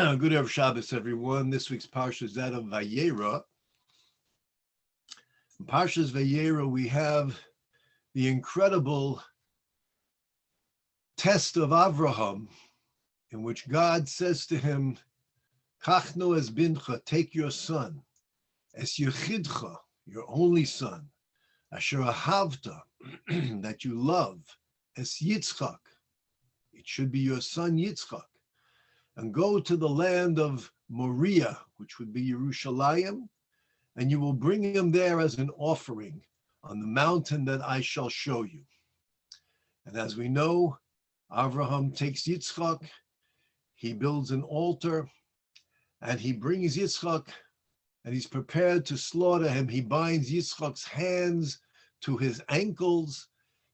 Good Erev Shabbos, everyone. This week's Parsha is that of Vayeira. In Parshas Vayeira, we have the incredible test of Avraham, in which God says to him, Kachno es bincha, take your son, es yechidcha, your only son, asher ahavta, that you love, es Yitzchak, it should be your son Yitzchak, and go to the land of Moriah, which would be Yerushalayim, and you will bring him there as an offering on the mountain that I shall show you. And as we know, Avraham takes Yitzchak, he builds an altar, and he brings Yitzchak, and he's prepared to slaughter him. He binds Yitzchak's hands to his ankles.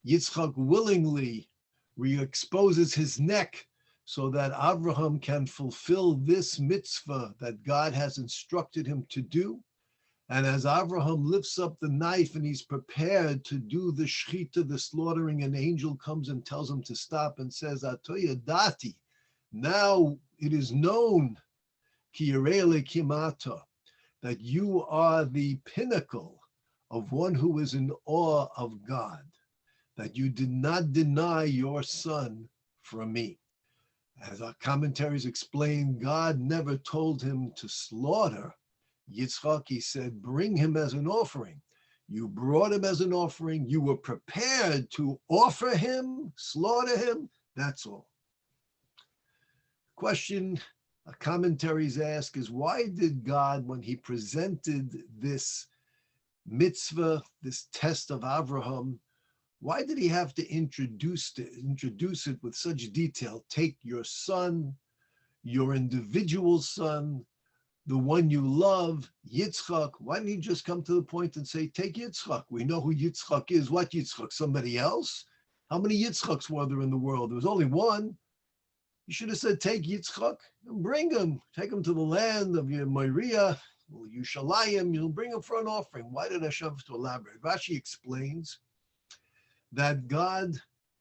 Yitzchak willingly re-exposes his neck so that Avraham can fulfill this mitzvah that God has instructed him to do. And as Avraham lifts up the knife and he's prepared to do the shechita, the slaughtering, an angel comes and tells him to stop and says, Atoya dati, now it is known, ki yirei kimata, that you are the pinnacle of one who is in awe of God, that you did not deny your son from me. As our commentaries explain, God never told him to slaughter Yitzchak. He said, bring him as an offering. You brought him as an offering. You were prepared to offer him, slaughter him. That's all. Question commentaries ask is, why did God, when he presented this mitzvah, this test of Avraham, why did he have to introduce it with such detail? Take your son, your individual son, the one you love, Yitzchak. Why didn't he just come to the point and say, take Yitzchak? We know who Yitzchak is. What Yitzchak? Somebody else? How many Yitzchaks were there in the world? There was only one. You should have said, take Yitzchak and bring him. Take him to the land of Moriah, Yerushalayim. You'll bring him for an offering. Why did Hashem have to elaborate? Rashi explains that God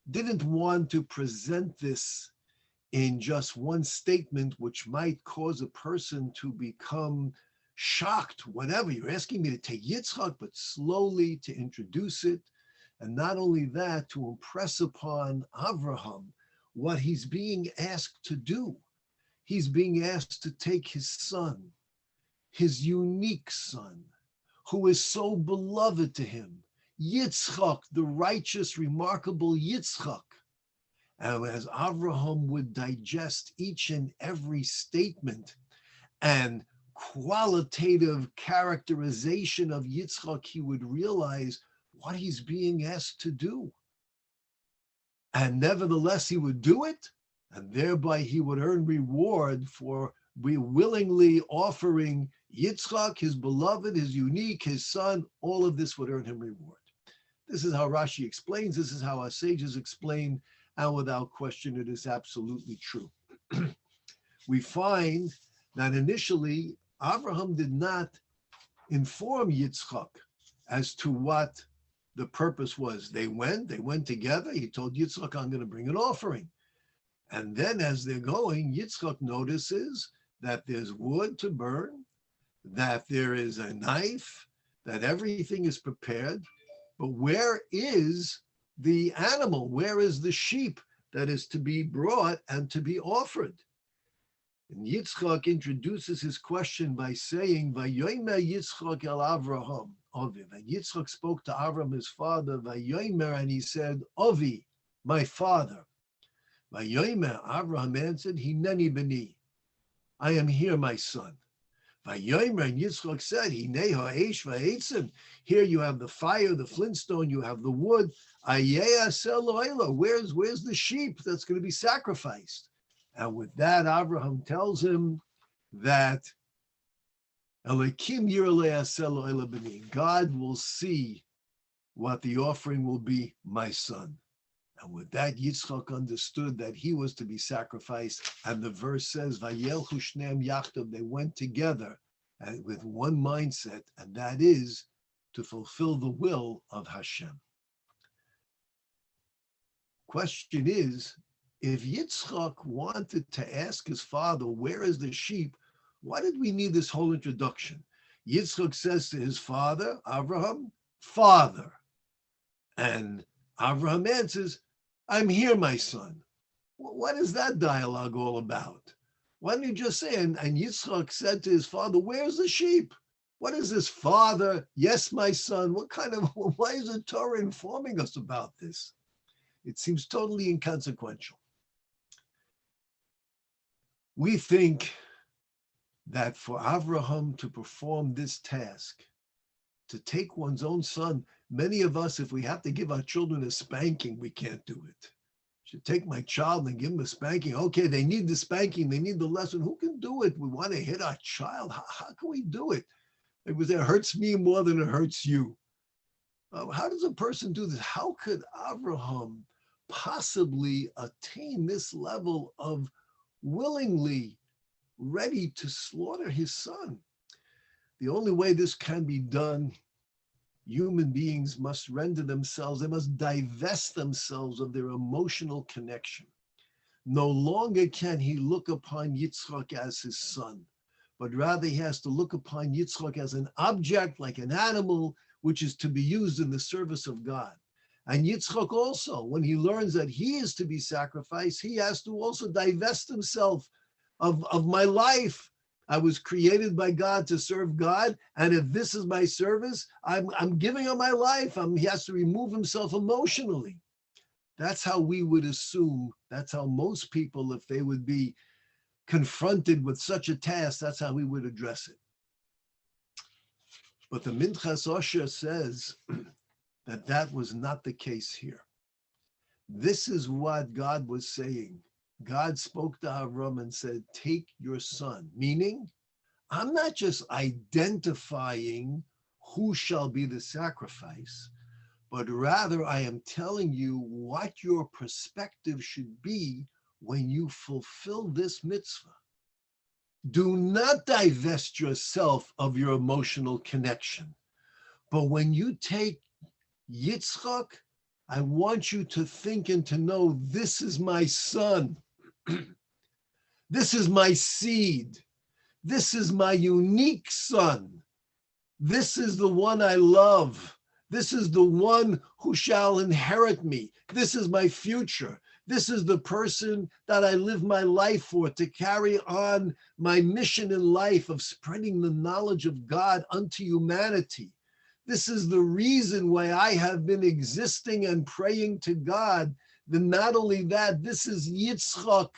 didn't want to present this in just one statement, which might cause a person to become shocked. Whatever, you're asking me to take Yitzchak, but slowly to introduce it. And not only that, to impress upon Avraham what he's being asked to do. He's being asked to take his son, his unique son, who is so beloved to him, Yitzchak, the righteous, remarkable Yitzchak. And as Avraham would digest each and every statement and qualitative characterization of Yitzchak, he would realize what he's being asked to do. And nevertheless, he would do it, and thereby he would earn reward for willingly offering Yitzchak, his beloved, his unique, his son. All of this would earn him reward. This is how Rashi explains. This is how our sages explain, and without question, it is absolutely true. We find that initially, Avraham did not inform Yitzchak as to what the purpose was. They went together. He told Yitzchak, I'm going to bring an offering. And then as they're going, Yitzchak notices that there's wood to burn, that there is a knife, that everything is prepared. But where is the animal? Where is the sheep that is to be brought and to be offered? And Yitzchak introduces his question by saying, Vayomer Yitzchak el Avraham, Aviv. And Yitzchak spoke to Avram, his father, Vayomer, and he said, Avi, my father. Vayomer, Avraham answered, Hineni beni, I am here, my son. Vayomer, and Yitzchak said, Hinei ha'esh va'etzim. Here you have the fire, the flintstone, you have the wood. Ayeh asel lo'ela. Where's the sheep that's going to be sacrificed? And with that, Avraham tells him that Elokim yirelei asel lo'ela b'ni. God will see what the offering will be, my son. And with that, Yitzchak understood that he was to be sacrificed. And the verse says, Vayelchu shneim yachdav, they went together and with one mindset, and that is to fulfill the will of Hashem. Question is if Yitzchak wanted to ask his father, where is the sheep? Why did we need this whole introduction? Yitzchak says to his father, Abraham, Father. And Abraham answers, I'm here, my son. What is that dialogue all about? Why don't you just say, and Yitzchak said to his father, where's the sheep? What is this, father? Yes, my son. Why is the Torah informing us about this? It seems totally inconsequential. We think that for Abraham to perform this task, to take one's own son, many of us, if we have to give our children a spanking, we can't do it. I should take my child and give him a spanking. Okay, they need the spanking, they need the lesson. Who can do it? We want to hit our child. How can we do it? It hurts me more than it hurts you. How does a person do this? How could Abraham possibly attain this level of willingly ready to slaughter his son? The only way this can be done, human beings must render themselves, they must divest themselves of their emotional connection. No longer can he look upon Yitzchak as his son, but rather he has to look upon Yitzchak as an object, like an animal, which is to be used in the service of God. And Yitzchak also, when he learns that he is to be sacrificed, he has to also divest himself of my life. I was created by God to serve God, and if this is my service, I'm giving up my life. He has to remove himself emotionally. That's how we would assume, that's how most people, if they would be confronted with such a task, that's how we would address it. But the Minchas Osher says that that was not the case here. This is what God was saying. God spoke to Avram and said, take your son, meaning I'm not just identifying who shall be the sacrifice, but rather I am telling you what your perspective should be when you fulfill this mitzvah. Do not divest yourself of your emotional connection. But when you take Yitzchak, I want you to think and to know, this is my son. This is my seed. This is my unique son. This is the one I love. This is the one who shall inherit me. This is my future. This is the person that I live my life for, to carry on my mission in life of spreading the knowledge of God unto humanity. This is the reason why I have been existing and praying to God. Then not only that, this is Yitzchak.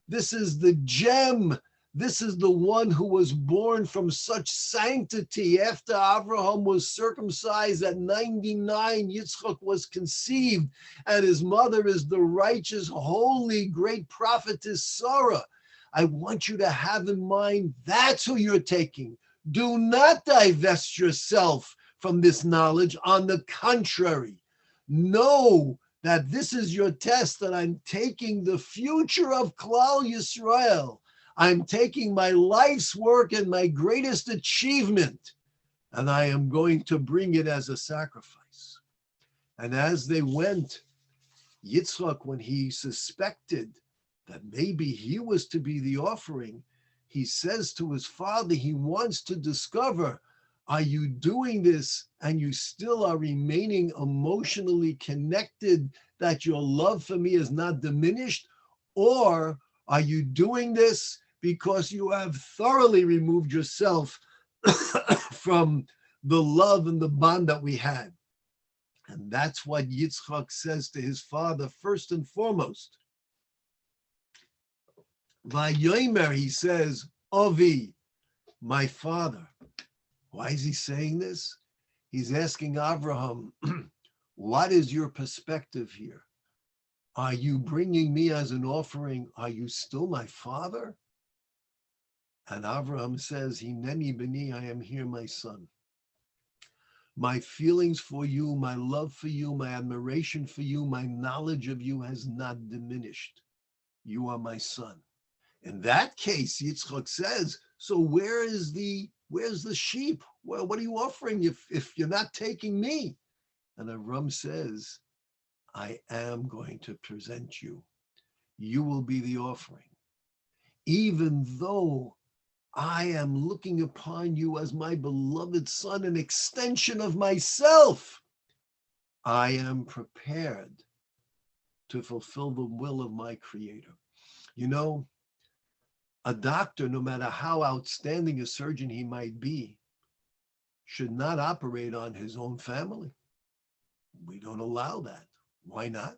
This is the gem. This is the one who was born from such sanctity. After Abraham was circumcised at 99, Yitzchak was conceived, and his mother is the righteous, holy, great prophetess Sarah. I want you to have in mind, that's who you're taking. Do not divest yourself from this knowledge. On the contrary, know that this is your test, that I'm taking the future of Klal Yisrael. I'm taking my life's work and my greatest achievement, and I am going to bring it as a sacrifice. And as they went, Yitzchak, when he suspected that maybe he was to be the offering, he says to his father, he wants to discover, are you doing this and you still are remaining emotionally connected, that your love for me is not diminished? Or are you doing this because you have thoroughly removed yourself from the love and the bond that we had? And that's what Yitzchak says to his father first and foremost. Vayomer, he says, Avi, my father. Why is he saying this? He's asking Abraham, what is your perspective here? Are you bringing me as an offering? Are you still my father? And Abraham says, Hineni b'ni, I am here, my son. My feelings for you, my love for you, my admiration for you, my knowledge of you has not diminished. You are my son. In that case, Yitzchak says, so where's the sheep? Well, what are you offering if you're not taking me? And Avram says, I am going to present you. you will be the offering. Even though I am looking upon you as my beloved son, an extension of myself, I am prepared to fulfill the will of my Creator. You know, a doctor, no matter how outstanding a surgeon he might be, should not operate on his own family. We don't allow that. Why not?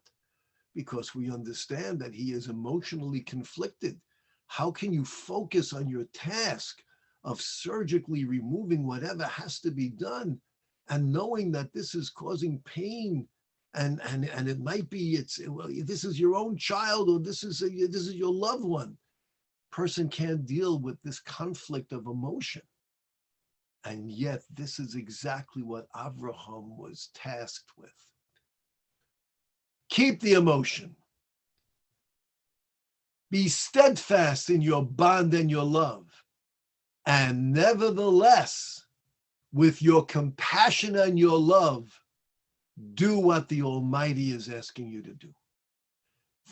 Because we understand that he is emotionally conflicted. How can you focus on your task of surgically removing whatever has to be done and knowing that this is causing pain and it might be this is your own child or this is your loved one. Person can't deal with this conflict of emotion. And yet this is exactly what Avraham was tasked with. Keep the emotion. Be steadfast in your bond and your love. And nevertheless, with your compassion and your love, do what the Almighty is asking you to do.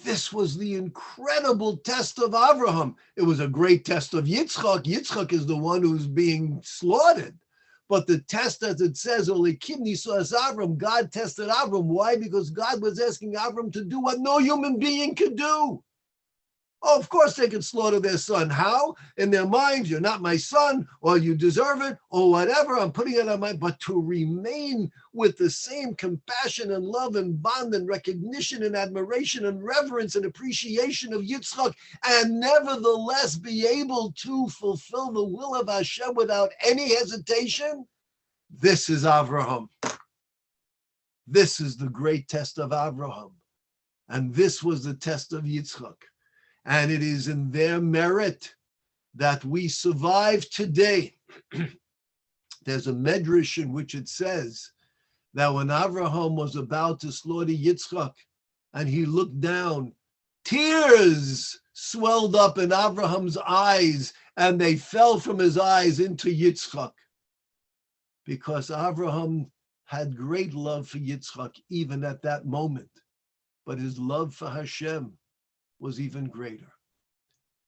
This was the incredible test of Avraham. It was a great test of Yitzchak. Yitzchak is the one who's being slaughtered. But the test, as it says, Avram, God tested Avram. Why? Because God was asking Avram to do what no human being could do. Oh, of course they could slaughter their son. How? In their minds, you're not my son, or you deserve it, or whatever. I'm putting it on my, but to remain with the same compassion and love and bond and recognition and admiration and reverence and appreciation of Yitzchak, and nevertheless be able to fulfill the will of Hashem without any hesitation. This is Avraham. This is the great test of Avraham. And this was the test of Yitzchak. And it is in their merit that we survive today. There's a medrash in which it says that when Avraham was about to slaughter Yitzchak and he looked down, tears swelled up in Avraham's eyes and they fell from his eyes into Yitzchak. Because Avraham had great love for Yitzchak even at that moment, but his love for Hashem was even greater.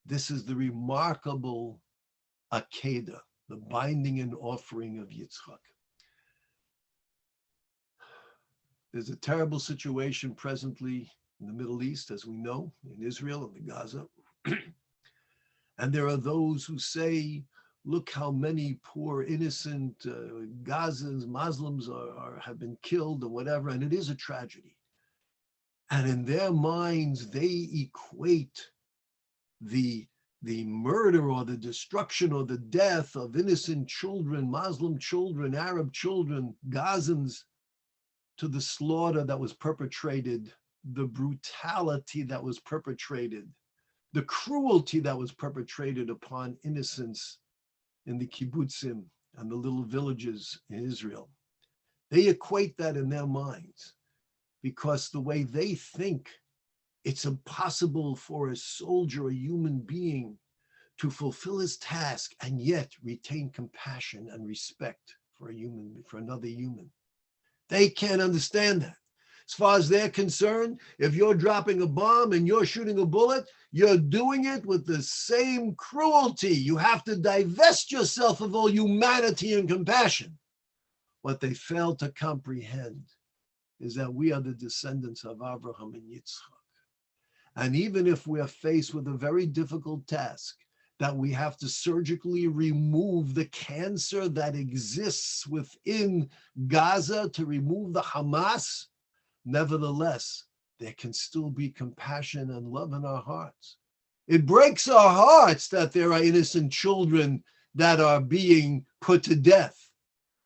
This is the remarkable Akedah, the binding and offering of Yitzchak. There's a terrible situation presently in the Middle East, as we know, in Israel and in Gaza. And there are those who say, look how many poor innocent Gazans, Muslims have been killed or whatever, and it is a tragedy. And in their minds, they equate the murder or the destruction or the death of innocent children, Muslim children, Arab children, Gazans, to the slaughter that was perpetrated, the brutality that was perpetrated, the cruelty that was perpetrated upon innocents in the kibbutzim and the little villages in Israel. They equate that in their minds. Because the way they think, it's impossible for a soldier, a human being, to fulfill his task and yet retain compassion and respect for another human. They can't understand that. As far as they're concerned, if you're dropping a bomb and you're shooting a bullet, you're doing it with the same cruelty. You have to divest yourself of all humanity and compassion. What they fail to comprehend is that we are the descendants of Abraham and Yitzchak. And even if we're faced with a very difficult task, that we have to surgically remove the cancer that exists within Gaza, to remove the Hamas, nevertheless, there can still be compassion and love in our hearts. It breaks our hearts that there are innocent children that are being put to death,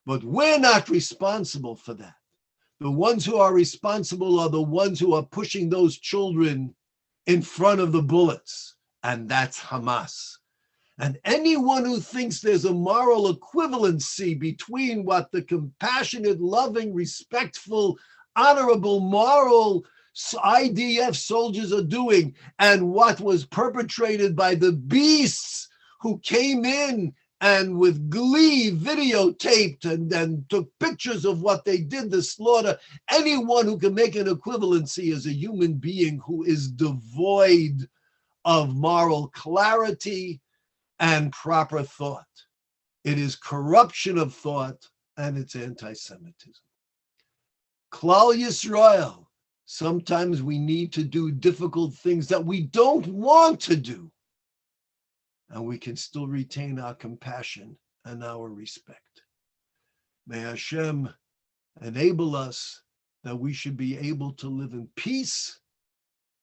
but we're not responsible for that. The ones who are responsible are the ones who are pushing those children in front of the bullets, and that's Hamas. And anyone who thinks there's a moral equivalency between what the compassionate, loving, respectful, honorable, moral IDF soldiers are doing and what was perpetrated by the beasts who came in and with glee videotaped and took pictures of what they did, the slaughter, anyone who can make an equivalency is a human being who is devoid of moral clarity and proper thought. It is corruption of thought, and it's anti-Semitism. Klal Yisrael, sometimes we need to do difficult things that we don't want to do, and we can still retain our compassion and our respect. May Hashem enable us that we should be able to live in peace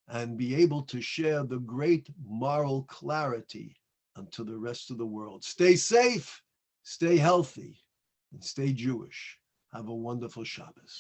and be able to share the great moral clarity unto the rest of the world. Stay safe, stay healthy, and stay Jewish. Have a wonderful Shabbos.